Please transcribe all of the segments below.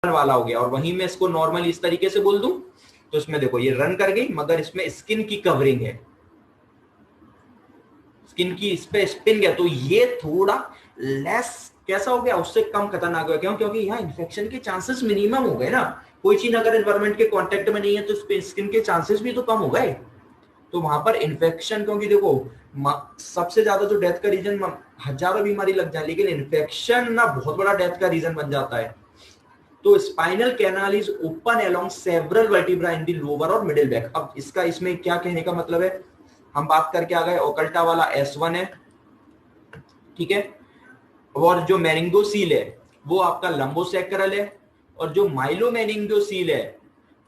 वाला हो गया, और वहीं मैं इसको नॉर्मल इस तरीके से बोल दूं तो इसमें देखो ये रन कर गई, मगर इसमें स्किन की कवरिंग है, स्किन की इस पे स्पिन गया, तो ये थोड़ा लेस कैसा हो गया, उससे कम खतरनाक हो गया। क्यों? क्योंकि यहाँ इन्फेक्शन के चांसेस मिनिमम हो गए ना। कोई चीज अगर एनवायरमेंट के कांटेक्ट में नहीं है तो स्किन के चांसेस भी तो कम हो गए। तो वहां पर इन्फेक्शन, क्योंकि देखो सबसे ज्यादा जो डेथ का रीजन, हजारों बीमारी लग जाए लेकिन इन्फेक्शन ना बहुत बड़ा डेथ का रीजन बन जाता है। तो spinal canal is open along several vertebra in the lower और मिडिल बैक। अब इसका इसमें क्या कहने का मतलब है, हम बात करके आ गए ओकल्टा वाला S1 है, ठीक है, और जो मेनिंगोसील है वो आपका लंबोसेक्रल है, और जो माइलोमेनिंगोसील है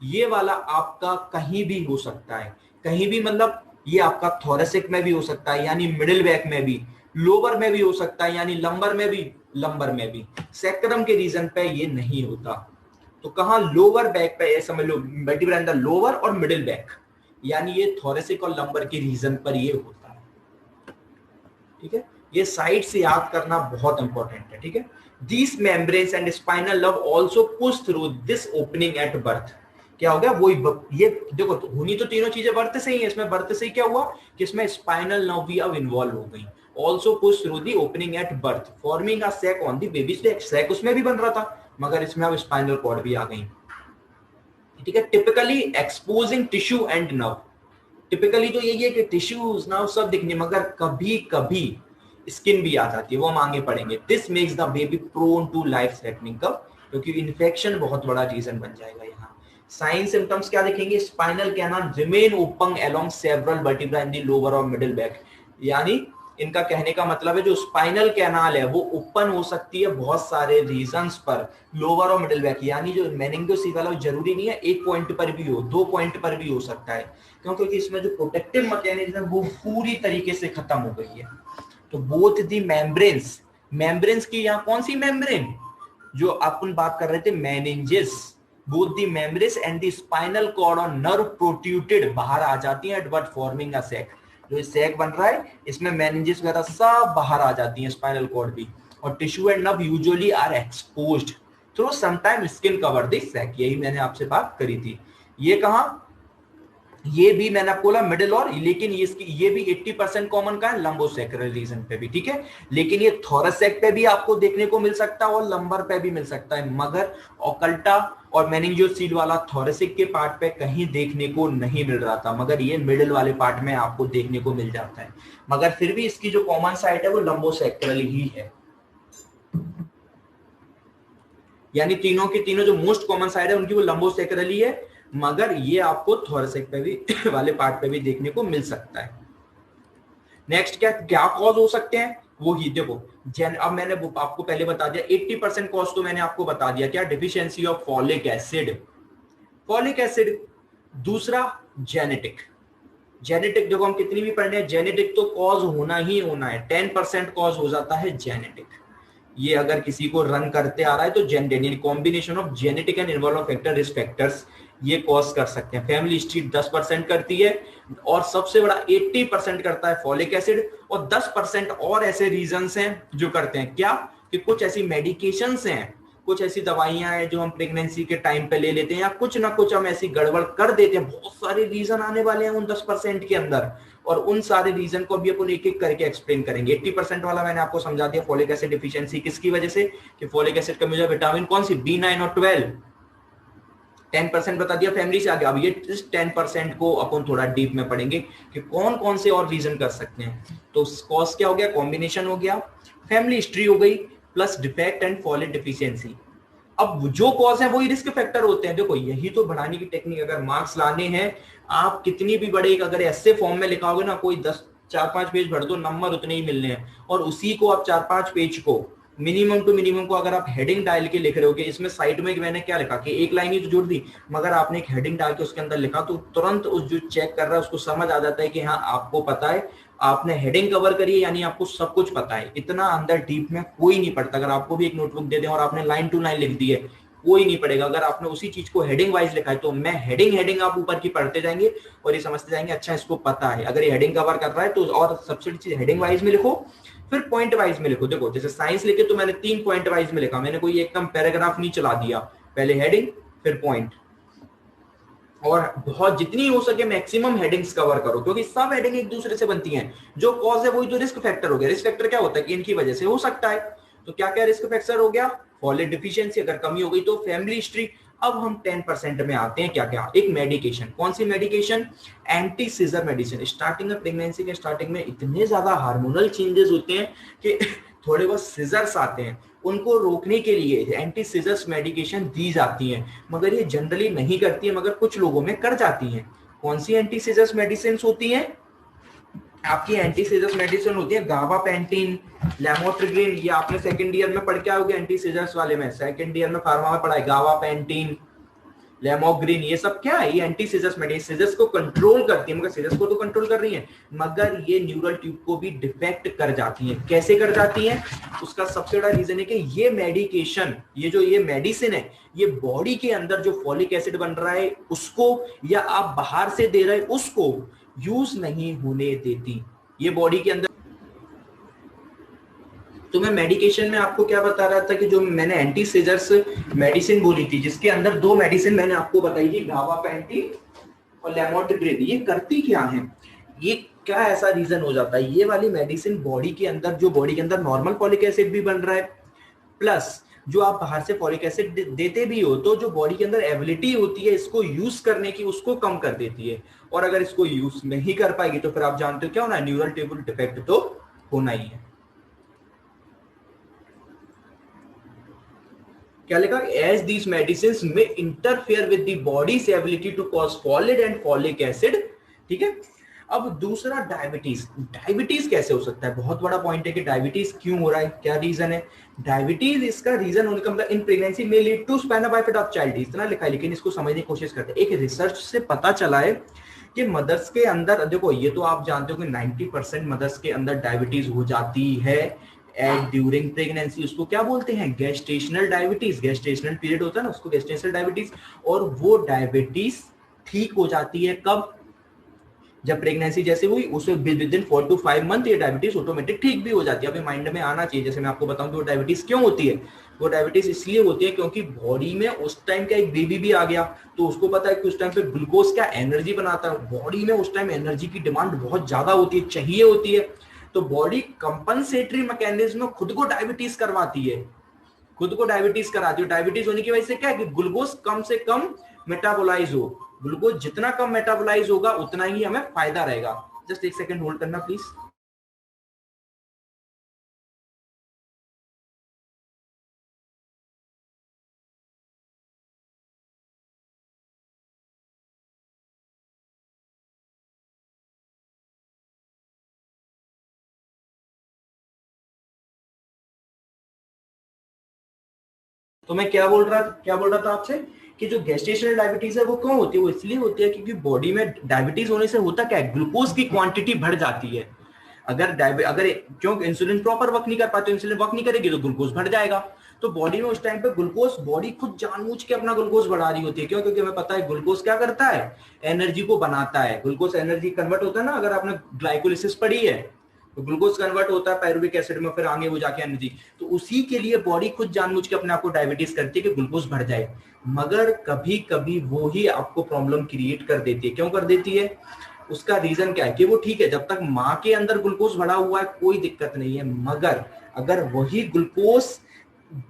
ये वाला आपका कहीं भी हो सकता है, कहीं भी मतलब ये आपका थोरेसिक में भी हो सकता है यानी मिडिल बैक में भी, लोअर में भी हो सकता है यानी लंबर में भी, सेक्रम के रीजन पे ये नहीं होता। तो कहा लोअर बैक पे, समझ लो वर्टिब्रा इन द लोअर और मिडिल बैक, यानी ये थोरेसिक और लंबर के रीजन पर ये होता है, ठीक है। ये साइड से याद करना बहुत इंपॉर्टेंट है, ठीक है। These membranes and spinal nerve also push through this opening at birth। क्या हो गया, वो ये देखो तो होनी तो तीनों चीजें बर्थ से ही है, इसमें बर्थ से ही क्या हुआ कि इसमें स्पाइनल नर्व भी अब इन्वॉल्व हो गई। Also push through the opening at birth forming a sac on the baby's back. Sac उसमें भी बन रहा था मगर इसमें अब स्पाइनल कॉर्ड भी आ गई, ठीक है। Typically exposing tissue and nerve. Typically तो यही है कि टिश्यूज नर्व सब दिखने, मगर कभी कभी स्किन भी आ जाती है, वो हम आगे पढ़ेंगे। This makes the baby prone to life threatening. कब? क्योंकि इन्फेक्शन बहुत बड़ा रीजन बन जाएगा यहाँ। साइन सिम्टम्स क्या दिखेंगे, spinal canal remain open along several vertebra in the lower और मिडिल बैक। यानी इनका कहने का मतलब है जो स्पाइनल कैनाल है वो ओपन हो सकती है बहुत सारे रीजंस पर, लोअर और मिडिल बैक। यानी जो मेनिंगोसील वाला जरूरी नहीं है एक पॉइंट पर भी हो, 2 पॉइंट पर भी हो सकता है, क्योंकि इसमें जो प्रोटेक्टिव मैकेनिज्म है वो पूरी तरीके से खत्म हो गई है। तो बोथ दी मेम्ब्रेन्स, मेम्ब्रेन्स की यहाँ कौन सी मेम्ब्रेन, जो अपन बात कर रहे थे meninges, both the membranes and the spinal cord और नर्व प्रोट्रूडेड बाहर आ जाती है at birth forming a sac. जो सैक बन रहा है इसमें मेनिंजेस वगैरह सब बाहर आ जाती है, स्पाइनल कॉर्ड भी, और tissue and nerve usually are exposed through sometime skin cover the sac. यही मैंने आपसे बात करी थी। ये कहां, ये भी मैंने आपको बोला मिडिल और, लेकिन ये भी 80% कॉमन का है लंबोसेक्रल रीजन पे भी, ठीक है। लेकिन ये थोरेसिक पे भी आपको देखने को मिल सकता है और लंबर पे भी मिल सकता है, मगर ओकल्टा और मेनिंजियोसील वाला थोरेसिक के पार्ट पे कहीं देखने को नहीं मिल रहा था, मगर ये मिडिल वाले पार्ट में आपको देखने को मिल जाता है। मगर फिर भी इसकी जो कॉमन साइट है वो लंबोसेक्रल ही है, यानी तीनों की तीनों जो मोस्ट कॉमन साइड है उनकी वो लंबोसेक्रल ही है, मगर ये आपको थोरेसिक पे भी वाले पार्ट पे भी देखने को मिल सकता है। नेक्स्ट क्या क्या कॉज हो सकते हैं, वो ही देखो अब मैंने आपको पहले बता दिया 80% कॉज तो मैंने आपको बता दिया, क्या, deficiency of folic acid, folic acid. दूसरा जेनेटिक, जेनेटिक देखो हम कितनी भी पढ़ रहे हैं जेनेटिक तो कॉज होना ही होना है, 10% कॉज हो जाता है जेनेटिक। ये अगर किसी को रन करते आ रहा है तो genetic combination of genetic and involve factor risk factors ये कॉज कर सकते हैं। फैमिली हिस्ट्री 10% करती है, और सबसे बड़ा 80% करता है फॉलिक एसिड, और 10% और ऐसे रीजंस हैं जो करते हैं क्या, कि कुछ ऐसी मेडिकेशंस हैं, कुछ ऐसी दवाइयां हैं जो हम प्रेगनेंसी के टाइम पे ले लेते हैं, या कुछ ना कुछ हम ऐसी गड़बड़ कर देते हैं। बहुत सारे रीजन आने वाले हैं उन 10% के अंदर, और उन सारे रीजन को भी अपन एक एक करके एक्सप्लेन करेंगे। 80% वाला मैंने आपको समझा दिया, फॉलिक एसिड डिफिशियंसी किसकी वजह से, कि फॉलिक एसिड कमी हो, विटामिन कौन सी, B9 और 12। 10% बता दिया फैमिली से आगे। अब ये इस 10% को अपन थोड़ा डीप में पढ़ेंगे कि कौन कौन से और रीजन कर सकते हैं। तो कॉज क्या हो गया, कॉम्बिनेशन हो गया, फैमिली हिस्ट्री हो गई, plus defect and folic deficiency. अब जो कॉज है वही रिस्क फैक्टर होते हैं। देखो यही तो बढ़ाने की टेक्निक, अगर मार्क्स लाने हैं आप कितनी भी बड़े अगर ऐसे फॉर्म में लिखाओगे ना, कोई 4-5 पेज भर दो, नंबर उतने ही मिलने हैं, और उसी को आप 4-5 पेज को मिनिमम टू मिनिमम को अगर आप हेडिंग डाल के लिख रहे हो कि इसमें साइड में मैंने क्या लिखा कि एक लाइन ही तो जोड़ दी, मगर आपने एक हेडिंग डाल के उसके अंदर लिखा तो तुरंत उस जो चेक कर रहा है उसको समझ आ जाता है कि हाँ आपको पता है, आपने हेडिंग कवर करी है, यानी आपको सब कुछ पता है। इतना अंदर डीप में कोई नहीं पढ़ता। अगर आपको भी एक नोटबुक दे दें और आपने लाइन टू लाइन लिख दी है, कोई नहीं पढ़ेगा। अगर आपने उसी चीज को हेडिंग वाइज लिखा है तो मैं हेडिंग आप ऊपर की पढ़ते जाएंगे और ये समझते जाएंगे अच्छा इसको पता है। अगर ये हेडिंग कवर कर रहा है तो और सबसे चीज हेडिंग वाइज में लिखो, फिर पॉइंट वाइज में लिखो। देखो जैसे साइंस लिखे तो मैंने 3 पॉइंट वाइज में लिखा, मैंने कोई एकदम पैराग्राफ नहीं चला दिया, पहले हेडिंग फिर पॉइंट, और बहुत जितनी हो सके मैक्सिमम हेडिंग्स कवर करो, क्योंकि सब हेडिंग एक दूसरे से बनती हैं। जो कॉज है वही तो रिस्क फैक्टर हो गया। रिस्क फैक्टर क्या होता है कि इनकी वजह से हो सकता है। तो क्या क्या रिस्क फैक्टर हो गया? फॉलेट डिफिशियंसी, अगर कमी हो गई तो फैमिली हिस्ट्री। अब हम 10% में आते हैं। क्या क्या? एक मेडिकेशन। कौन सी medication? Anti seizure medicine. Starting में प्रेगनेंसी के स्टार्टिंग में इतने ज्यादा हार्मोनल चेंजेस होते हैं कि थोड़े बहुत सीजर्स आते हैं, उनको रोकने के लिए एंटी सीजर्स मेडिकेशन दी जाती हैं, मगर ये जनरली नहीं करती है, मगर कुछ लोगों में कर जाती हैं। कौन सी एंटी सीजर्स मेडिसिन होती हैं? आपकी एंटी सीजर्स मेडिसिन होती है गाबापेंटिन, लेमोट्रिग्रिन। ये आपने सेकंड ईयर में पढ़ के आओगे, एंटी सीजर्स वाले में सेकंड ईयर में फार्मा में पढ़ा है। गाबापेंटिन, लेमोग्रिन, ये सब क्या है? ये एंटी सीजर्स मेडिसिन सीजर्स को कंट्रोल करती है, मगर सीजर्स को तो कंट्रोल कर रही है, मगर ये न्यूरल ट्यूब को भी डिफेक्ट कर जाती है। कैसे कर जाती है? उसका सबसे बड़ा रीजन है कि ये मेडिकेशन, ये मेडिसिन है, ये बॉडी के अंदर जो फॉलिक एसिड बन रहा है उसको, या आप बाहर से दे रहे उसको यूज नहीं होने देती ये बॉडी के अंदर। तो मैं मेडिकेशन में आपको क्या बता रहा था कि जो मैंने एंटी सीजर्स मेडिसिन बोली थी, जिसके अंदर दो मेडिसिन मैंने आपको बताई थी, गाबापेंटिन और लेमोट्रिग्रिन। ये करती क्या है? ये क्या ऐसा रीजन हो जाता है? ये वाली मेडिसिन बॉडी के अंदर, जो बॉडी के अंदर नॉर्मल फॉलिक एसिड भी बन रहा है, प्लस जो आप बाहर से फॉलिक एसिड देते भी हो, तो जो बॉडी के अंदर एबिलिटी होती है इसको यूज करने की, उसको कम कर देती है। और अगर इसको यूज नहीं कर पाएगी तो फिर आप जानते हो क्या होना है? न्यूरल ट्यूब डिफेक्ट तो होना ही है। क्या लिखा? एज दीज मेडिसिन में interfere with the body's ability to cause folate and folic acid. ठीक है। अब दूसरा डायबिटीज। डायबिटीज कैसे हो सकता है? बहुत बड़ा पॉइंट है कि डायबिटीज क्यों हो रहा है, क्या रीजन है डायबिटीज? इसका रीजन होने का मतलब इन प्रेगनेंसी में lead to span of death of child, इतना लिखा है, लेकिन इसको समझने की कोशिश करते हैं। एक रिसर्च से पता चला है कि मदर्स के अंदर, देखो ये तो आप जानते हो कि 90% मदर्स के अंदर डायबिटीज हो जाती है एट ड्यूरिंग प्रेगनेंसी। उसको क्या बोलते हैं? Gestational diabetes. गेस्टेशनल पीरियड होता है ना, उसको गेस्टेशनल डायबिटीज। और वो डायबिटीज ठीक हो जाती है कब? जब प्रेगनेंसी जैसे हुई उसमें विद इन 4 to 5 मंथ ये डायबिटीज ऑटोमेटिक ठीक भी हो जाती है। अभी माइंड में आना चाहिए, जैसे मैं आपको बताऊं कि वो डायबिटीज क्यों होती है। वो डायबिटीज इसलिए होती है क्योंकि बॉडी में उस टाइम का एक बेबी भी आ गया, तो उसको पता है कि उस टाइम पे ग्लूकोज क्या एनर्जी बनाता है। बॉडी में उस टाइम एनर्जी की डिमांड बहुत ज्यादा होती है, चाहिए होती है। तो बॉडी कंपनसेटरी मैकेनिज्म में खुद को डायबिटीज करवाती है, खुद को डायबिटीज कराती है। डायबिटीज होने की वजह से क्या है कि ग्लूकोज कम से कम मेटाबोलाइज हो। ग्लूकोज जितना कम मेटाबोलाइज होगा उतना ही हमें फायदा रहेगा। जस्ट एक सेकंड होल्ड करना प्लीज। तो मैं क्या बोल रहा था आपसे कि जो गेस्टेशनल डायबिटीज है वो क्यों होती है? वो इसलिए होती है क्योंकि बॉडी में डायबिटीज होने से होता क्या है, ग्लूकोज की क्वांटिटी बढ़ जाती है। अगर क्यों इंसुलिन प्रॉपर वर्क नहीं कर पाते, इंसुलिन वर्क नहीं करेगी तो ग्लूकोज बढ़ जाएगा। तो बॉडी में उस टाइम पे ग्लूकोज, बॉडी खुद जानबूझ के अपना ग्लूकोज बढ़ा रही होती है। क्यों? क्योंकि हमें पता है ग्लूकोज क्या करता है, एनर्जी को बनाता है। ग्लूकोज एनर्जी कन्वर्ट होता है ना, अगर आपने ग्लाइकोलिसिस पढ़ी है तो ग्लूकोज कन्वर्ट होता है पायरुविक एसिड में, फिर आगे वो जाके एनर्जी। तो उसी के लिए बॉडी खुद जानबूझ के अपने आप को डायबिटीज करती है कि ग्लूकोज बढ़ जाए, मगर कभी कभी वो ही आपको प्रॉब्लम क्रिएट कर देती है। क्यों कर देती है? उसका रीजन क्या है कि वो ठीक है, जब तक माँ के अंदर ग्लूकोज बढ़ा हुआ है कोई दिक्कत नहीं है, मगर अगर वही ग्लूकोज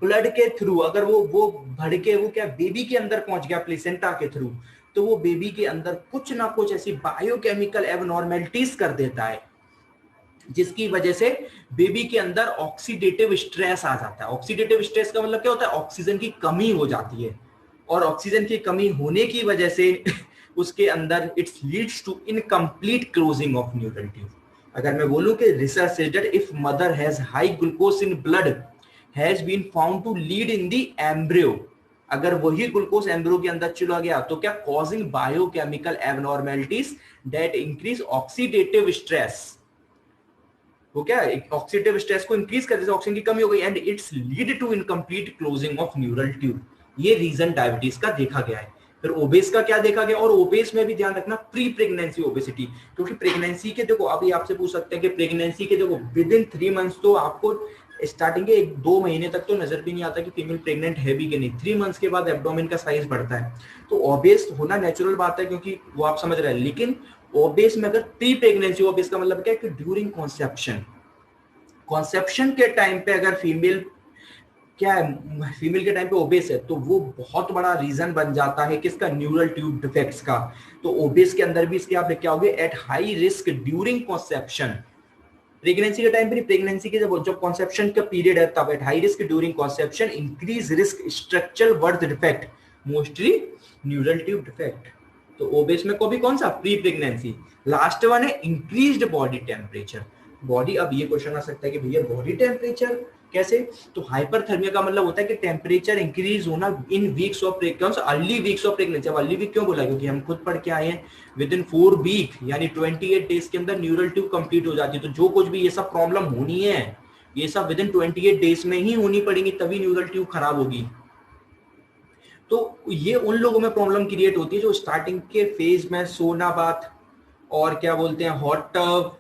ब्लड के थ्रू अगर वो बढ़ के वो क्या बेबी के अंदर पहुंच गया प्लेसेंटा के थ्रू, तो वो बेबी के अंदर कुछ ना कुछ ऐसी बायोकेमिकल एबनॉर्मेलिटीज कर देता है, जिसकी वजह से बेबी के अंदर ऑक्सीडेटिव स्ट्रेस आ जाता है। ऑक्सीडेटिव स्ट्रेस का मतलब क्या होता है? ऑक्सीजन की कमी हो जाती है, और ऑक्सीजन की कमी होने की वजह से उसके अंदर it's leads to incomplete closing of neural tube. अगर मैं बोलूं कि research said if mother has high glucose in blood has been found to lead in the embryo, अगर वही ग्लूकोज एम्ब्रियो के अंदर चला गया तो क्या causing biochemical abnormalities that increase oxidative stress. वो क्या ऑक्सीडेटिव स्ट्रेस को इंक्रीज कर देता है, ऑक्सीजन की कमी हो गई, and it's lead to incomplete closing of neural tube. ये रीजन डायबिटीज का देखा गया है। फिर ओबेस का क्या देखा गया? और ओबेस में भी ध्यान रखना प्री प्रेगनेंसी ओबेसिटी, क्योंकि प्रेगनेंसी के देखो अभी आपसे पूछ सकते हैं कि प्रेगनेंसी के देखो विद इन 3 मंथ्स तो आपको स्टार्टिंग के 1-2 महीने तक तो नजर भी नहीं आता कि फीमेल प्रेग्नेंट है भी कि नहीं। 3 मंथ्स के बाद एब्डोमेन का साइज बढ़ता है, तो ओबेस होना नेचुरल बात है, क्योंकि वो आप समझ रहे हैं। लेकिन ओबेस में अगर प्री प्रेगनेंसी, ओबेस का मतलब क्या है कि ड्यूरिंग कॉन्सेप्शन के टाइम पे अगर फीमेल क्या है, फीमेल के टाइम पे ओबेस है, तो वो बहुत बड़ा रीजन बन जाता है किसका, न्यूरल ट्यूब डिफेक्ट्स का। तो ओबेस के अंदर भी इसके आप क्या होगे, at high risk during conception, pregnancy के टाइम पे, प्रेगनेंसी के जब कॉन्सेप्शन का पीरियड है तब, at high risk during conception, increase risk structural birth defect, mostly neural tube defect. तो ओबेस में को भी कौन सा, प्री प्रेगनेंसी। लास्ट वन है इंक्रीज्ड बॉडी टेम्परेचर। बॉडी, अब ये क्वेश्चन आ सकता है कि भैया बॉडी टेम्परेचर कैसे, तो हाइपरथर्मिया का मतलब होता है कि टेम्परेचर इंक्रीज होना in weeks of early weeks of pregnancy. अब अर्ली वीक क्यों बोला, क्योंकि हम खुद पढ़ के आए हैं विद इन 4 वीक यानी 28 डेज के अंदर न्यूरल ट्यूब कंप्लीट हो जाती है। तो जो कुछ भी ये सब प्रॉब्लम होनी है, ये सब विद इन 28 डेज में ही होनी पड़ेगी, तभी न्यूरल ट्यूब खराब होगी। तो ये उन लोगों में प्रॉब्लम क्रिएट होती है जो स्टार्टिंग के फेज में सोना बाथ और क्या बोलते हैं हॉट टब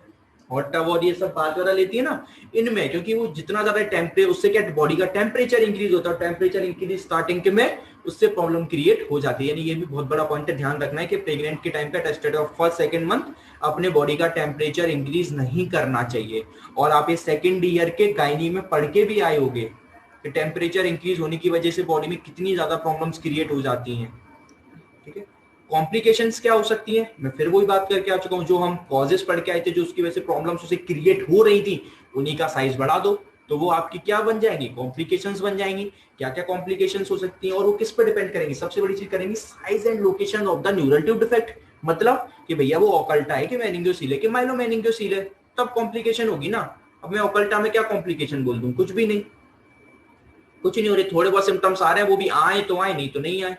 और ये सब बात वगैरह लेती है ना, इनमें क्योंकि वो जितना ज्यादा टेम्परेचर, उससे क्या बॉडी का टेम्परेचर इंक्रीज होता है, टेम्परेचर इंक्रीज स्टार्टिंग के में उससे प्रॉब्लम क्रिएट हो जाती है। यानी ये भी बहुत बड़ा पॉइंट है, ध्यान रखना है कि प्रेग्नेंट के टाइम पे tested of first second month अपने बॉडी का टेम्परेचर इंक्रीज नहीं करना चाहिए। और आप ये सेकंड ईयर के गायनी में पढ़ के भी आए होंगे कि टेम्परेचर इंक्रीज होने की वजह से बॉडी में कितनी ज्यादा प्रॉब्लम्स क्रिएट हो जाती हैं। ठीक है, कॉम्प्लिकेशंस क्या हो सकती है, मैं फिर वही बात करके आ चुका हूं, जो हम कॉजेस पढ़ के आए थे, जो उसकी वजह से प्रॉब्लम्स उसे क्रिएट हो रही थी, उन्हीं का साइज बढ़ा दो तो वो आपकी क्या बन जाएगी, कॉम्प्लिकेशंस बन जाएंगी। क्या क्या कॉम्प्लिकेशंस हो सकती हैं और वो किस पर डिपेंड करेंगी, सबसे बड़ी चीज करेंगी size and location of the neural tube defect. मतलब कि भैया वो ऑकल्टा है कि मेनिंजियोसील है कि माइलोमेनिंजियोसील है, तब कॉम्प्लिकेशन होगी ना। अब मैं ऑकल्टा में क्या कॉम्प्लिकेशन बोल दूं, कुछ भी नहीं, कुछ नहीं हो रही, थोड़े बहुत सिम्टम्स आ रहे हैं, वो भी आए तो आए नहीं तो नहीं आए।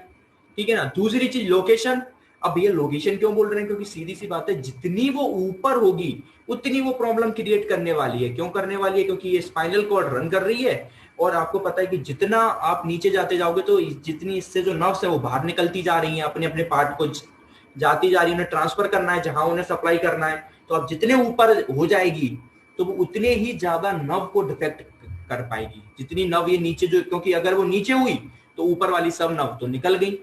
ठीक है ना। दूसरी चीज लोकेशन। अब ये लोकेशन क्यों बोल रहे हैं, क्योंकि सीधी सी बात है, जितनी वो ऊपर होगी उतनी वो प्रॉब्लम क्रिएट करने वाली है। क्यों करने वाली है, क्योंकि ये स्पाइनल कॉर्ड रन कर रही है और आपको पता है कि जितना आप नीचे जाते जाओगे तो जितनी इससे जो नर्व्स है वो बाहर निकलती जा रही हैं, अपने अपने पार्ट को जाती जा रही है, उन्हें ट्रांसफर करना है जहां उन्हें सप्लाई करना है। तो अब जितने ऊपर हो जाएगी तो वो उतने ही ज्यादा नर्व को डिफेक्ट कर पाएगी। जितनी नर्व ये नीचे जो, क्योंकि अगर वो नीचे हुई तो ऊपर वाली सब नर्व तो निकल गई,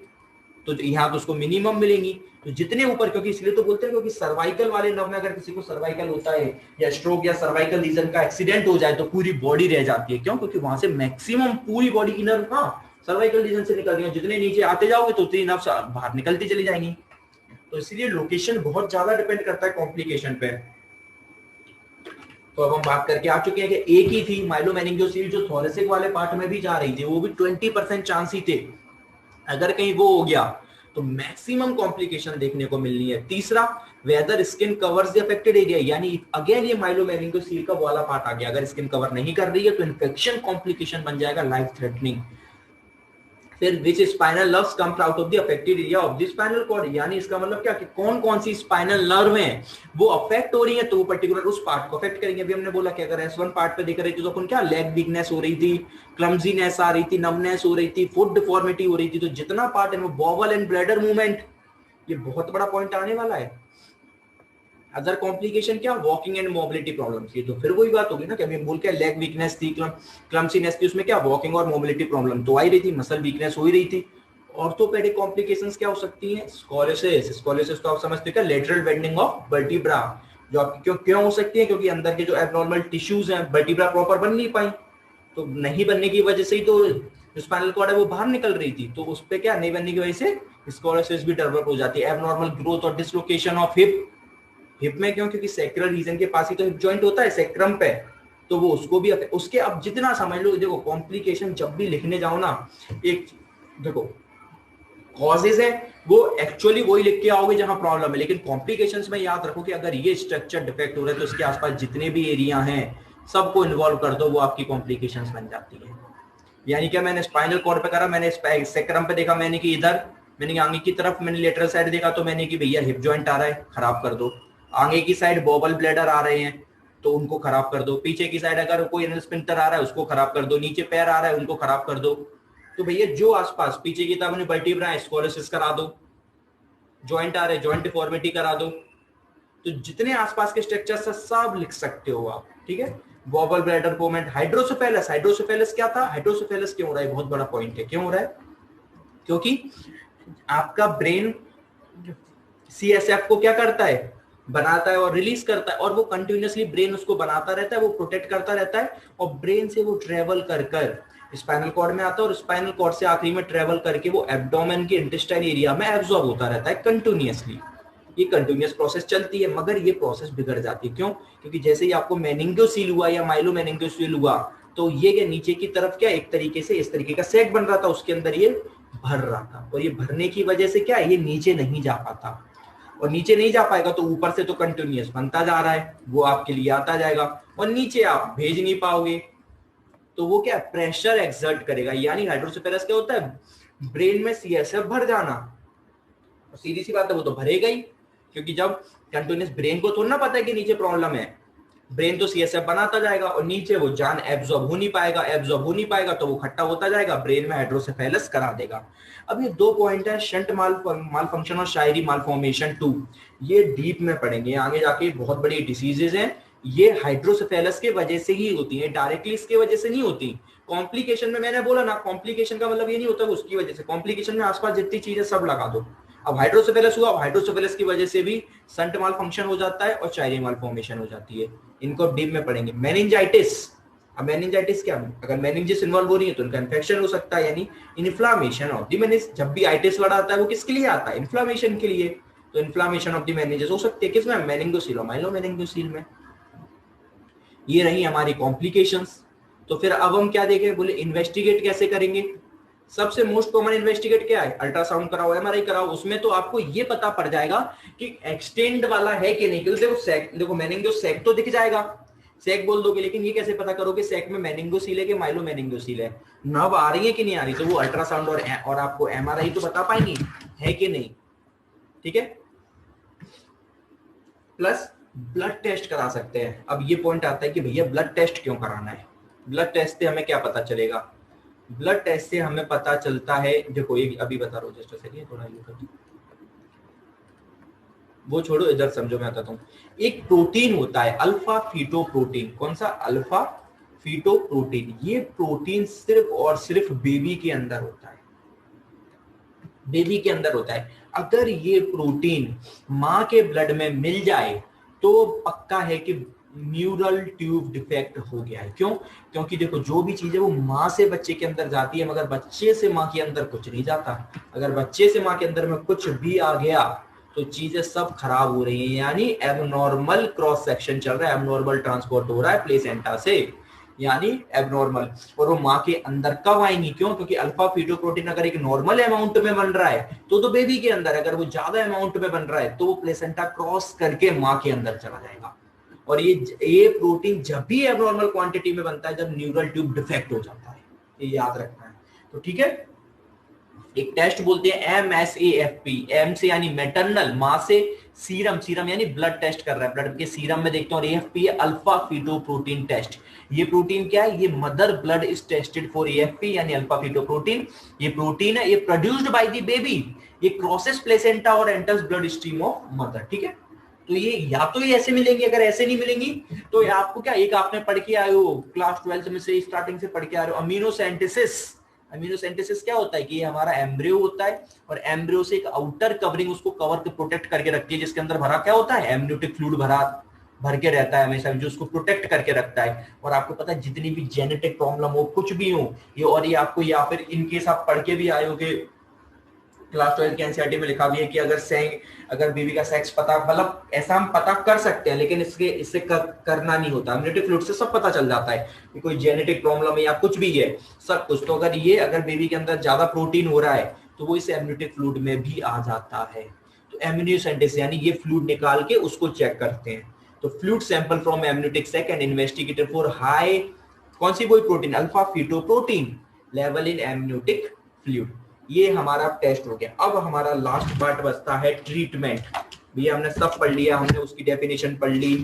तो यहाँ तो उसको मिनिमम मिलेंगी। तो जितने ऊपर, क्योंकि इसलिए तो बोलते हैं क्योंकि सर्वाइकल वाले नर्व में अगर किसी को सर्वाइकल होता है या स्ट्रोक या सर्वाइकल रीजन का एक्सीडेंट हो जाए तो पूरी बॉडी रह जाती है। क्यों, क्योंकि वहां से मैक्सिमम पूरी बॉडी की नर्व सर्वाइकल रीजन से निकल रही है। जितने नीचे आते जाओगे तो उतनी नर्व बाहर निकलती चली जाएंगी। तो इसलिए लोकेशन बहुत ज्यादा डिपेंड करता है कॉम्प्लिकेशन पे। तो अब हम बात करके आ चुके हैं कि एक ही थी माइलोमेनिंजियोसील जो थोरेसिक वाले पार्ट में भी जा रही थी, वो भी 20% चांस ही थे। अगर कहीं वो हो गया तो मैक्सिमम कॉम्प्लिकेशन देखने को मिलनी है। तीसरा, whether skin covers the affected area, यानी अगेन ये माइलोमेनिंजियोसील का वाला पार्ट आ गया। अगर स्किन कवर नहीं कर रही है तो इन्फेक्शन कॉम्प्लिकेशन बन जाएगा, लाइफ थ्रेटनिंग। फिर which spinal nerves comes out of the affected area of the spinal cord, यानी इसका मतलब क्या कि कौन कौन सी स्पाइनल नर्व हैं वो अफेक्ट हो रही है, तो वो पर्टिकुलर उस पार्ट को अफेक्ट करेंगे। अभी हमने बोला कि अगर S1 पार्ट पे देख रही थी तो अपन क्या, लेग वीकनेस हो रही थी, क्लमजीनेस आ रही थी, नमनेस हो रही थी, फुट डिफॉर्मिटी हो रही थी। तो जितना पार्ट है वो बॉवल एंड ब्लैडर मूवमेंट, ये बहुत बड़ा पॉइंट आने वाला है। अदर कॉम्प्लिकेशन क्या, वॉकिंग एंड मोबिलिटी प्रॉब्लम थी। तो फिर वही बात होगी ना कि अभी बोल के लेग वीकनेस थी, क्लमसीनेस थी, उसमें क्या वॉकिंग और मोबिलिटी प्रॉब्लम तो आ ही रही थी, मसल वीकनेस हो ही रही थी। ऑर्थोपेडिक कॉम्प्लिकेशंस क्या हो सकती हैं, स्कोलियोसिस। स्कोलियोसिस तो आप समझते हैं क्या, लेटरल बेंडिंग ऑफ वर्टिब्रा, जो आपकी क्यों क्यों हो सकती है, क्योंकि अंदर के जो एबनॉर्मल टिश्यूज हैं, वर्टिब्रा प्रॉपर बन नहीं पाई, तो नहीं बनने की वजह से ही तो जो स्पाइनल कॉर्ड है वो बाहर निकल रही थी। तो उस पे क्या, नहीं बनने की वजह से स्कोलियोसिस भी डेवलप हो जाती है। एबनॉर्मल ग्रोथ और डिसलोकेशन ऑफ हिप, हिप में क्यों, क्योंकि सैक्रल रीजन के पास ही तो हिप जॉइंट होता है, सैक्रम पे, तो वो उसको भी उसके, अब जितना समझ लो, देखो कॉम्प्लिकेशन जब भी लिखने जाओ ना, एक देखो कॉजेज है वो एक्चुअली वही लिख के आओगे जहां प्रॉब्लम है, लेकिन कॉम्प्लिकेशंस में याद रखो कि अगर ये स्ट्रक्चर डिफेक्ट हो रहा है तो इसके आसपास जितने भी एरिया हैं सबको इन्वॉल्व कर दो, वो आपकी कॉम्प्लिकेशंस बन जाती है। यानी क्या, मैंने स्पाइनल कॉर्ड पे करा, मैंने सैक्रम पे देखा, मैंने कि इधर, मैंने आगे की तरफ, मैंने लेटरल साइड देखा तो मैंने कि भैया हिप जॉइंट आ रहा है, खराब कर दो। आगे की साइड बॉबल ब्लैडर आ रहे हैं तो उनको खराब कर दो। पीछे की साइड अगर कोई एनल स्फिंक्टर आ रहा है उसको खराब कर दो। नीचे पैर आ रहा है उनको खराब कर दो। तो भैया जो आसपास पीछे की तरफ वर्टिब्रा है, स्कोलियोसिस करा दो। जॉइंट आ रहे, जॉइंट डिफॉर्मिटी करा दो। तो जितने आसपास के स्ट्रक्चर सब लिख सकते हो आप, ठीक है। Vowel bladder movement, hydrocephalus, hydrocephalus क्या था, हाइड्रोसेफेलस क्यों हो रहा है, बहुत बड़ा पॉइंट है, क्यों हो रहा है, क्योंकि आपका ब्रेन सीएसएफ को क्या करता है, बनाता है और रिलीज करता है, और वो कंटिन्यूअसली ब्रेन उसको बनाता रहता है, वो प्रोटेक्ट करता रहता है, और ब्रेन से वो ट्रेवल कर कर स्पाइनल कॉर्ड में आता है, और स्पाइनल कॉर्ड से आखिरी में ट्रेवल करके वो एब्डोमेन के इंटेस्टाइन एरिया में एब्जॉर्ब होता रहता है कंटिन्यूअसली। ये कंटिन्यूअस प्रोसेस चलती है, मगर ये प्रोसेस बिगड़ जाती है, क्यों, क्योंकि जैसे ही आपको मेनिंगोसील हुआ या माइलो मेनिंगोसील हुआ, तो ये क्या नीचे की तरफ क्या एक तरीके से इस तरीके का सैक बन रहा था, उसके अंदर ये भर रहा था, और ये भरने की वजह से क्या ये नीचे नहीं जा पाता, और नीचे नहीं जा पाएगा तो ऊपर से तो कंटिन्यूअस बनता जा रहा है, वो आपके लिए आता जाएगा, और नीचे आप भेज नहीं पाओगे, तो वो क्या प्रेशर एक्सर्ट करेगा, यानी हाइड्रोसेफेलस क्या होता है, ब्रेन में सीएसएफ भर जाना, सीधी सी बात है वो तो भरेगा ही, क्योंकि जब कंटिन्यूअस ब्रेन को थोड़ा ना पता है कि नीचे प्रॉब्लम है, ब्रेन तो सीएसएफ बनाता जाएगा, और नीचे वो जान एब्जॉर्ब हो नहीं पाएगा, एब्जॉर्ब हो नहीं पाएगा तो वो खट्टा होता जाएगा, ब्रेन में हाइड्रोसेफेलस करा देगा। अब ये दो पॉइंट है, शंट माल फंक्शन और शायरी माल फॉर्मेशन 2, ये डीप में पढ़ेंगे आगे जाके, बहुत बड़ी डिसीजेज हैं, ये हाइड्रोसेफेलस के वजह से ही होती है, डायरेक्टली इसके वजह से नहीं होती। कॉम्प्लिकेशन में मैंने बोला ना, कॉम्प्लिकेशन का मतलब ये नहीं होता उसकी वजह से, कॉम्प्लिकेशन में आसपास जितनी चीजें सब लगा दो। अब हाइड्रोसेफेलस हुआ, हाइड्रोसेफेलस की वजह से भी संट माल फंक्शन हो जाता है और चायरी माल फॉर्मेशन हो जाती है, इनको डीप में पढ़ेंगे। मेनिंजाइटिस, अब मेनिंजाइटिस क्या है, अगर मेनिंजिस इन्वॉल्व हो रही है तो उनका इन्फेक्शन हो सकता है, यानी इन्फ्लामेशन ऑफ द मेनिंज। जब भी आइटिस वर्ड आता है वो किसके लिए आता है, इन्फ्लामेशन के लिए, तो इन्फ्लामेशन ऑफ द मेनिंजेस हो सकती है किसमें, मेनिंगोसील और माइलोमेनिंगोसील में। ये रही हमारी कॉम्प्लिकेशंस। तो फिर अब हम क्या देखें, बोले इन्वेस्टिगेट कैसे करेंगे। सबसे मोस्ट कॉमन इन्वेस्टिगेट क्या है, अल्ट्रासाउंड कराओ, एमआरआई कराओ, उसमें तो आपको ये पता पड़ जाएगा कि एक्सटेंड वाला है कि नहीं, क्योंकि देखो सैक, देखो मेनिंगो सैक तो दिख जाएगा, सैक बोल दोगे, लेकिन ये कैसे पता करोगे सैक में मेनिंगोसील है कि माइलोमेनिंगोसील है, नर्व आ रही है कि नहीं आ रही, तो वो अल्ट्रासाउंड और आपको एमआरआई तो बता पाएंगी है कि नहीं, ठीक है। प्लस ब्लड टेस्ट करा सकते हैं। अब ये पॉइंट आता है कि भैया ब्लड टेस्ट क्यों कराना है, ब्लड टेस्ट से हमें क्या पता चलेगा, ब्लड टेस्ट से हमें पता चलता है, देखो ये अभी बता रहा हूँ, जस्ट सेकंड थोड़ा ये कर, वो छोड़ो, इधर समझो, मैं बताता हूँ। एक प्रोटीन होता है अल्फा फीटो प्रोटीन, कौन सा, अल्फा फीटो प्रोटीन। ये प्रोटीन सिर्फ और सिर्फ बेबी के अंदर होता है, बेबी के अंदर होता है। अगर ये प्रोटीन माँ के ब्लड में मिल जाए तो पक्का है कि न्यूरल ट्यूब डिफेक्ट हो गया है। क्यों, क्योंकि देखो जो भी चीज है वो माँ से बच्चे के अंदर जाती है, मगर बच्चे से माँ के अंदर कुछ नहीं जाता। अगर बच्चे से माँ के अंदर में कुछ भी आ गया तो चीजें सब खराब हो रही हैं, यानी एबनॉर्मल क्रॉस सेक्शन चल रहा है, एबनॉर्मल ट्रांसपोर्ट हो रहा है प्लेसेंटा से, यानी एबनॉर्मल। और वो माँ के अंदर कब आएंगी, क्यों, क्योंकि अल्फा फीटोप्रोटीन अगर एक नॉर्मल अमाउंट में बन रहा है तो बेबी के अंदर, अगर वो ज्यादा अमाउंट में बन रहा है तो वो प्लेसेंटा क्रॉस करके माँ के अंदर चला जाएगा। और ये प्रोटीन जब भी एबनॉर्मल क्वांटिटी में बनता है जब न्यूरल ट्यूब डिफेक्ट हो जाता है, ये याद रखना है। तो ठीक है, एक टेस्ट बोलते हैं MSAFP, एम से यानी मैटरनल, माँ से, सीरम, सीरम यानी ब्लड टेस्ट कर रहा है, ब्लड के सीरम में देखते हैं, और AFP है अल्फा फीटोप्रोटीन टेस्ट। ये प्रोटीन क्या है, ये mother blood is tested for AFP यानी अल्फा फीटोप्रोटीन। ये प्रोटीन है, ये प्रोड्यूस्ड बाय द बेबी, ये क्रॉसेस प्लेसेंटा और enters blood stream of mother. ठीक है, तो ये या तो ये ऐसे मिलेंगी, अगर ऐसे नहीं मिलेंगी तो आपको क्या, एक आपने पढ़ के आए हो क्लास 12 में से, स्टार्टिंग से पढ़ के आ रहे हो, अमीनोसेंटेसिस। अमीनोसेंटेसिस क्या होता है कि ये हमारा एम्ब्रियो होता है, और एम्ब्रियो से एक आउटर कवरिंग उसको कवर के प्रोटेक्ट करके रखती है, जिसके अंदर भरा क्या होता है, एमनियोटिक फ्लूइड भर के रहता है हमेशा, जो उसको प्रोटेक्ट करके रखता है। और आपको पता है जितनी भी जेनेटिक प्रॉब्लम हो, कुछ भी हो, ये और ये आपको, या फिर इनकेस आप पढ़ के भी आए हो कि क्लास 12 के एनसीईआरटी में लिखा भी है कि अगर बेबी का सेक्स पता, मतलब ऐसा हम पता कर सकते हैं, लेकिन इससे करना नहीं होता। इम्यूनिटी फ्लूइड से सब पता चल जाता है कि कोई जेनेटिक प्रॉब्लम है या कुछ भी है, सब कुछ। तो अगर बेबी के अंदर ज्यादा प्रोटीन हो रहा है तो वो इस इम्यूनिटी फ्लूइड में भी आ जाता है। तो एम्यूनियोसेंटेसिस यानी ये फ्लूइड निकाल के उसको चेक करते हैं। तो fluid sample from amniotic sac and investigated for high, कौन सी कोई protein, alpha fetoprotein level in amniotic fluid. ये हमारा टेस्ट हो गया। अब हमारा लास्ट पार्ट बचता है ट्रीटमेंट। भैया हमने सब पढ़ लिया, हमने उसकी डेफिनेशन पढ़ ली,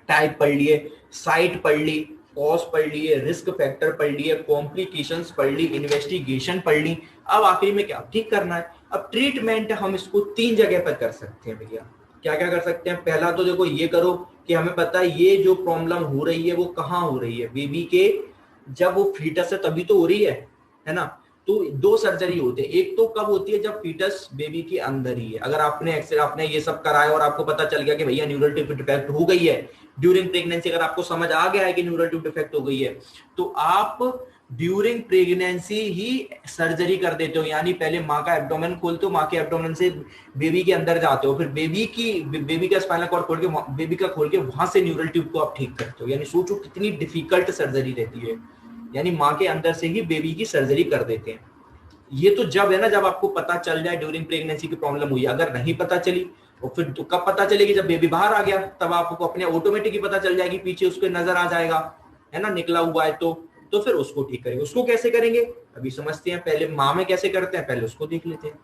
टाइप पढ़ लिए, साइट पढ़ ली, कॉज पढ़ लिए, रिस्क फैक्टर पढ़ लिए, कॉम्प्लिकेशंस पढ़ ली, इन्वेस्टिगेशन पढ़ ली। अब आखिरी में क्या, ठीक करना है। अब ट्रीटमेंट हम इसको 3 जगह पर कर सकते हैं भैया। क्या क्या कर सकते हैं? पहला तो देखो ये करो कि हमें पता है ये जो प्रॉब्लम हो रही है वो कहाँ हो रही है, बेबी के जब वो फीटस है तभी तो हो रही है ना। तो दो सर्जरी होते हैं, एक तो कब होती है जब फीटस बेबी के अंदर ही है, अगर आपने ये सब कराया और आपको पता चल गया कि भैया न्यूरल ट्यूब डिफेक्ट हो गई है ड्यूरिंग प्रेगनेंसी, अगर आपको समझ आ गया है कि न्यूरल ट्यूब डिफेक्ट हो गई है, तो आप ड्यूरिंग प्रेगनेंसी ही सर्जरी कर देते हो, यानी पहले माँ का एब्डोमेन खोलते हो, माँ के एब्डोमेन से बेबी के अंदर जाते हो, फिर बेबी का स्पाइनल कॉर्ड खोल के बेबी का खोल के वहां से न्यूरल ट्यूब को आप ठीक करते हो। यानी सोचो कितनी डिफिकल्ट सर्जरी रहती है, यानी माँ के अंदर से ही बेबी की सर्जरी कर देते हैं। ये तो जब है ना, जब आपको पता चल जाए ड्यूरिंग प्रेगनेंसी की प्रॉब्लम हुई, अगर नहीं पता चली और फिर तो कब पता चलेगी? जब बेबी बाहर आ गया, तब आपको अपने ऑटोमेटिक ही पता चल जाएगी, पीछे उसके नजर आ जाएगा, है ना, निकला हुआ है तो फिर उसको ठीक करेंगे। उसको कैसे करेंगे अभी समझते हैं, पहले माँ में कैसे करते हैं पहले उसको देख लेते हैं।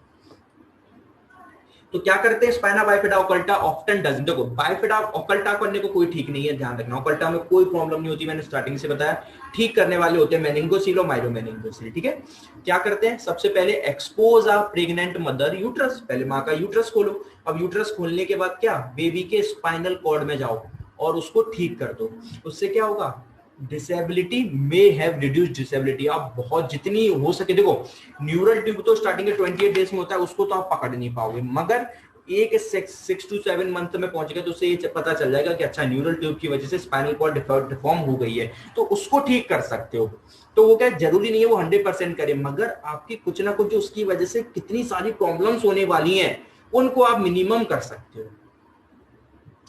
तो क्या करते हैं, spina bifida occulta often does, देखो बाइफिडा ओकल्टा करने को कोई ठीक नहीं है, ध्यान रखना, ओकल्टा में कोई प्रॉब्लम नहीं होती, मैंने स्टार्टिंग से बताया, ठीक करने वाले होते हैं मेनिंगोसील और माइलोमेनिंगोसील। ठीक है, क्या करते हैं, सबसे पहले एक्सपोज आ प्रेग्नेंट मदर यूट्रस, पहले माँ का यूट्रस खोलो। अब यूट्रस खोलने के बाद क्या, बेबी के स्पाइनल कॉर्ड में जाओ और उसको ठीक कर दो। उससे क्या होगा, disability may have reduced disability, आप बहुत जितनी हो सके, देखो न्यूरल ट्यूब तो स्टार्टिंग के 28 डेज में होता है, उसको तो आप पकड़ नहीं पाओगे, मगर एक 6 to 7 मंथ में पहुंच गए तो उससे ये पता चल जाएगा कि अच्छा न्यूरल ट्यूब की वजह से स्पाइनल कॉर्ड डिफॉर्म हो गई है, तो उसको ठीक कर सकते हो। तो वो क्या जरूरी नहीं है वो 100% करे, मगर आपकी कुछ ना कुछ उसकी वजह से कितनी सारी प्रॉब्लम्स होने वाली हैं, उनको आप मिनिमम कर सकते हो,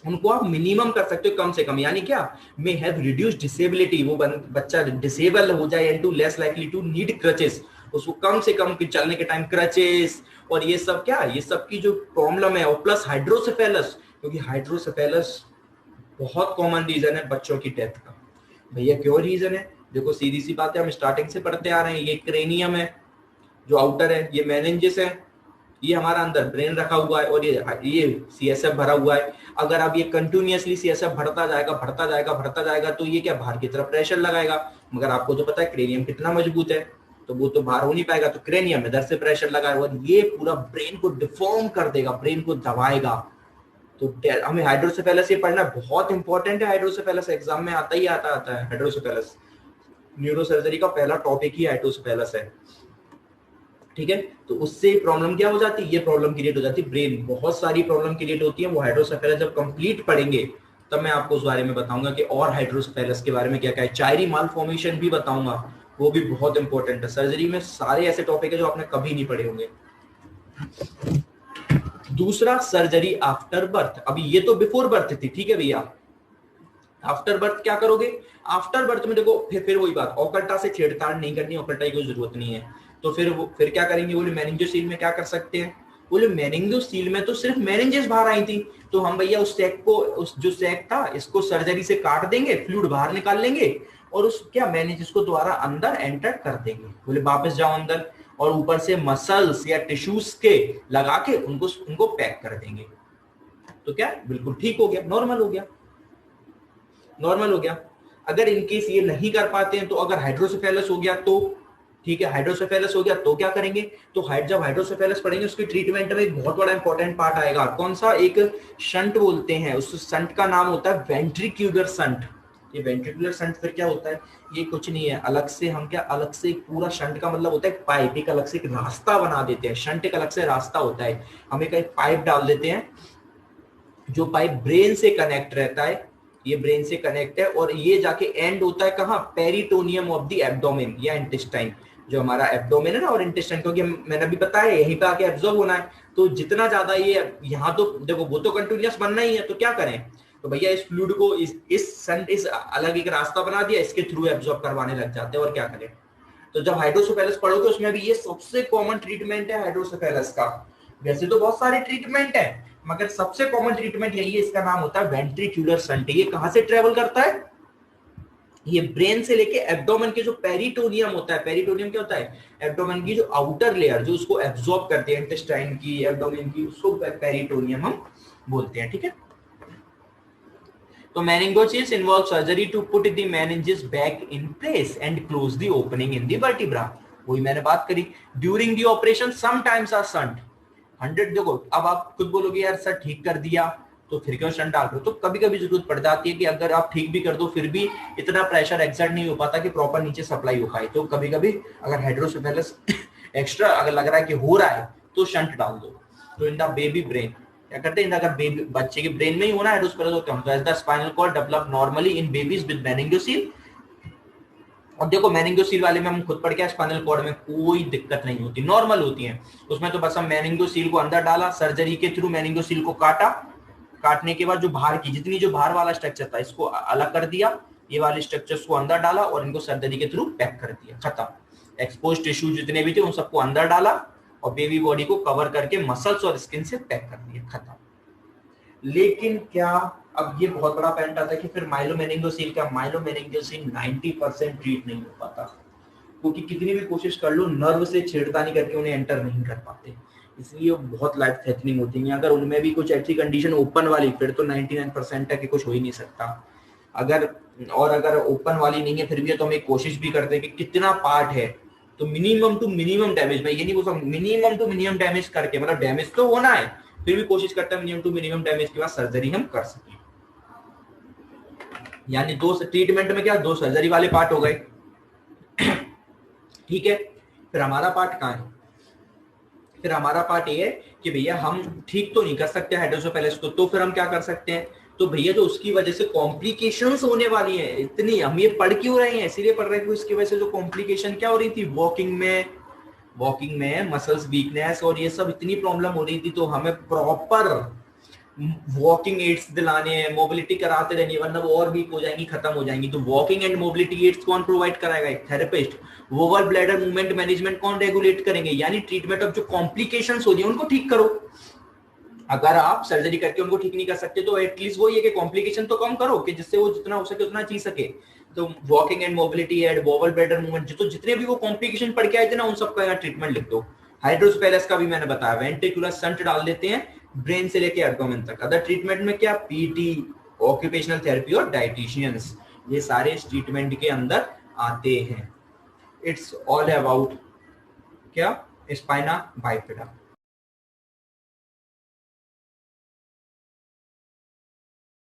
उनको आप मिनिमम कर सकते हो कम से कम। यानी क्या, मे हैव रिड्यूस्ड डिसेबिलिटी, वो बच्चा डिसेबल हो जाए and to less likely to need crutches, उसको कम से कम चलने के टाइम क्रचेस और ये सब क्या, ये सब की जो प्रॉब्लम है, और प्लस हाइड्रोसेफेलस, क्योंकि हाइड्रोसेफेलस बहुत कॉमन रीजन है बच्चों की डेथ का। भैया क्यों रीजन है, देखो सीधी सी बात है, हम स्टार्टिंग से पढ़ते आ रहे हैं, ये क्रेनियम है जो आउटर है, ये मेनिंजेस है, ये हमारा अंदर ब्रेन रखा हुआ है, और ये सीएसएफ भरा हुआ है। अगर अब ये कंटिन्यूअसली सीएसएफ भरता जाएगा तो ये क्या, बाहर की तरफ प्रेशर लगाएगा, मगर आपको तो पता है क्रेनियम कितना मजबूत है, तो वो तो बाहर हो नहीं पाएगा, तो क्रेनियम इधर से प्रेशर लगाएगा और ये पूरा ब्रेन को डिफॉर्म कर देगा, ब्रेन को दबाएगा। तो हमें हाइड्रोसेफेलस ये पढ़ना बहुत इंपॉर्टेंट है, हाइड्रोसेफेलस एग्जाम में आता है हाइड्रोसेफेलस, न्यूरोसर्जरी का पहला टॉपिक ही हाइड्रोसेफेलस है। ठीक है, तो उससे प्रॉब्लम क्या हो जाती है, ये प्रॉब्लम क्रिएट हो जाती है, ब्रेन बहुत सारी प्रॉब्लम क्रिएट होती है। वो हाइड्रोसेफेलस जब कंप्लीट पढ़ेंगे तब मैं आपको उस बारे में बताऊंगा कि और हाइड्रोसेफेलस के बारे में क्या क्या है, चायरी मालफॉर्मेशन भी बताऊंगा, वो भी बहुत इंपॉर्टेंट है। सर्जरी में सारे ऐसे टॉपिक है जो आपने कभी नहीं पढ़े होंगे। दूसरा, सर्जरी आफ्टर बर्थ, अभी ये तो बिफोर बर्थ थी, ठीक है भैया, आफ्टर बर्थ क्या करोगे, आफ्टर बर्थ में देखो फिर वही बात, ओकल्टा से छेड़छाड़ नहीं करनी, ओकल्टा की कोई जरूरत नहीं है, तो फिर क्या करेंगे, बोले मेनिंजोसील में क्या कर सकते हैं, बोले मेनिंजोसील में तो सिर्फ मेनिंजेस बाहर आई थी, तो हम भैया उस सैक को, उस जो सैक था इसको सर्जरी से काट देंगे, फ्लूइड बाहर निकाल लेंगे और उस क्या मेनिंजेस को दोबारा अंदर एंटर कर देंगे, बोले वापस जाओ अंदर, और ऊपर से मसल्स या टिश्यूज के लगा के उनको पैक कर देंगे, तो क्या बिल्कुल ठीक हो गया, नॉर्मल हो गया। अगर इनकेस ये नहीं कर पाते हैं, तो अगर हाइड्रोसेफेलस हो गया तो ठीक है, हाइड्रोसेफेलस हो गया तो क्या करेंगे, तो जब हाइड्रोसेफेलस पढ़ेंगे उसकी ट्रीटमेंट में एक बहुत बड़ा इंपॉर्टेंट पार्ट आएगा, कौन सा, एक शंट बोलते हैं, उस शंट का नाम होता है वेंट्रिक्यूलर शंट। ये वेंट्रिकुलर शंट फिर क्या होता है, ये कुछ नहीं है, अलग से पूरा शंट का मतलब होता है पाइप, एक अलग से एक रास्ता बना देते हैं, शंट एक अलग से रास्ता होता है, हम एक पाइप डाल देते हैं, जो पाइप ब्रेन से कनेक्ट रहता है, ये ब्रेन से कनेक्ट है, और ये जाके एंड होता है कहाँ, पेरिटोनियम ऑफ द एब्डोमेन या इंटेस्टाइन, जो हमारा एब्डोमेन है ना और इंटेस्टाइन, क्योंकि मैंने अभी बताया यहीं पे आके एब्जॉर्ब होना है, तो जितना ज्यादा ये यहाँ तो देखो वो तो कंटिन्यूअस बनना ही है, तो क्या करें, तो भैया इस फ्लूइड को इस अलग एक रास्ता बना दिया, इसके थ्रू एब्जॉर्ब करवाने लग जाते हैं, और क्या करें। तो जब हाइड्रोसेफेलस पढ़ोगे उसमें भी ये सबसे कॉमन ट्रीटमेंट है हाइड्रोसेफेलस का, वैसे तो बहुत सारे ट्रीटमेंट है मगर सबसे कॉमन ट्रीटमेंट यही है, इसका नाम होता है वेंट्रिक्यूलर शंट। ये कहां से ट्रेवल करता है, ये ब्रेन से लेके एब्डोमेन के जो पेरिटोनियम होता है, पेरिटोनियम क्या होता है, एब्डोमेन की जो आउटर लेयर जो उसको एब्जॉर्ब करती है, इंटेस्टाइन की, एब्डोमेन की, उसको पेरिटोनियम हम बोलते हैं। ठीक है, तो meningosis involves surgery to put the meninges back in place and close the opening in the vertebra। वही मैंने बात करी, during the operation sometimes are shunt, 100 देखो, अब आप खुद बोलोगे यार सर ठीक कर दिया तो फिर क्यों शंट डाल रहे हो, तो कभी कभी जरूरत पड़ जाती है कि अगर आप ठीक भी कर दो फिर भी इतना प्रेशर एक्सर्ट नहीं हो पाता कि प्रॉपर नीचे सप्लाई हो पाए, तो कभी कभी अगर हाइड्रोसेफेलस एक्स्ट्रा अगर लग रहा है कि हो रहा है तो शंट डाल दो। तो इन द बेबी ब्रेन क्या करते हैं, अगर बेबी बच्चे के ब्रेन में ही होना हाइड्रोसेफेलस होते हैं, तो as the spinal cord develop normally in babies with meningocele. और देखो मेनिंगोसील वाले में हम खुद पढ़ के स्पाइनल कॉर्ड में कोई दिक्कत नहीं होती, नॉर्मल होती है उसमें, तो बस हम मेनिंगोसील को अंदर डाला, सर्जरी के थ्रू मेनिंगोसील को काटा, काटने के बाद जो बाहर की जितनी जो बाहर वाला स्ट्रक्चर था इसको अलग कर दिया, ये वाले स्ट्रक्चर्स को अंदर डाला और इनको सर्जरी के थ्रू पैक कर दिया, खत्म। एक्सपोज टिश्यू जितने भी थे उन सबको अंदर डाला और बेबी बॉडी को कवर करके मसल्स और स्किन से पैक कर दिया, खत्म। लेकिन क्या अब ये बहुत बड़ा पॉइंट आता है कि फिर माइलोमेनिंगोसील का, माइलोमेनिंगोसील 90% ट्रीट नहीं हो पाता, क्योंकि कितनी भी कोशिश कर लो नर्व से छेड़खानी करके उन्हें एंटर नहीं कर पाते, इसलिए वो बहुत लाइफ थ्रेटनिंग होती है। अगर उनमें भी कुछ ऐसी कंडीशन ओपन वाली फिर तो 99% है कि कुछ हो ही नहीं सकता। अगर ओपन वाली नहीं है फिर भी है तो हम एक कोशिश भी करते हैं कि कितना पार्ट है तो मिनिमम टू मिनिमम डैमेज, मैं ये नहीं बोल सकता मिनिमम टू मिनिमम डैमेज करके, मतलब डैमेज तो होना है फिर भी कोशिश करते हैं मिनिमम टू मिनिमम डैमेज के बाद सर्जरी हम कर सकें। यानी दो ट्रीटमेंट में क्या, दो सर्जरी वाले पार्ट हो गए, ठीक है। फिर हमारा पार्ट कहाँ है, फिर हमारा पार्ट ये है कि भैया हम ठीक तो नहीं कर सकते हाइड्रोसेफेलस को, तो फिर हम क्या कर सकते हैं, तो भैया जो उसकी वजह से कॉम्प्लिकेशंस होने वाली हैं इतनी, हम ये पढ़ क्यों रहे हैं, इसीलिए पढ़ रहे हैं कि इसकी वजह से जो कॉम्प्लिकेशन क्या हो रही थी, वॉकिंग में मसल्स वीकनेस और ये सब इतनी प्रॉब्लम हो रही थी, तो हमें प्रॉपर वॉकिंग एड्स दिलाने हैं, मोबिलिटी कराते रहनी, वरना वो और वीक हो जाएंगी, खत्म हो जाएंगी। तो वॉकिंग एंड मोबिलिटी एड्स कौन प्रोवाइड कराएगा, एक therapist. Vowel bladder movement management कौन रेगुलेट करेंगे, यानी ट्रीटमेंट ऑफ जो कॉम्प्लिकेशंस हो रही है उनको ठीक करो। अगर आप सर्जरी करके उनको ठीक नहीं कर सकते तो एटलीस्ट वो ये कि कॉम्प्लिकेशन तो कम करो कि जिससे वो जितना हो सके उतना जी सके। तो walking and mobility aid, bowel bladder movement, तो जितने भी वो कॉम्प्लिकेशन पढ़ के आए थे ना उन सबका यहाँ ट्रीटमेंट लिख दो। हाइड्रोसेफेलस का भी मैंने बताया, वेंट्रिकुलर शंट डाल देते हैं ब्रेन से लेके एब्डोमेन तक। अदर ट्रीटमेंट में क्या, पीटी, ऑक्यूपेशनल थेरेपी और डाइटिशियंस, ये सारे इस ट्रीटमेंट के अंदर आते हैं। इट्स ऑल अबाउट क्या, स्पाइना बाइफिडा।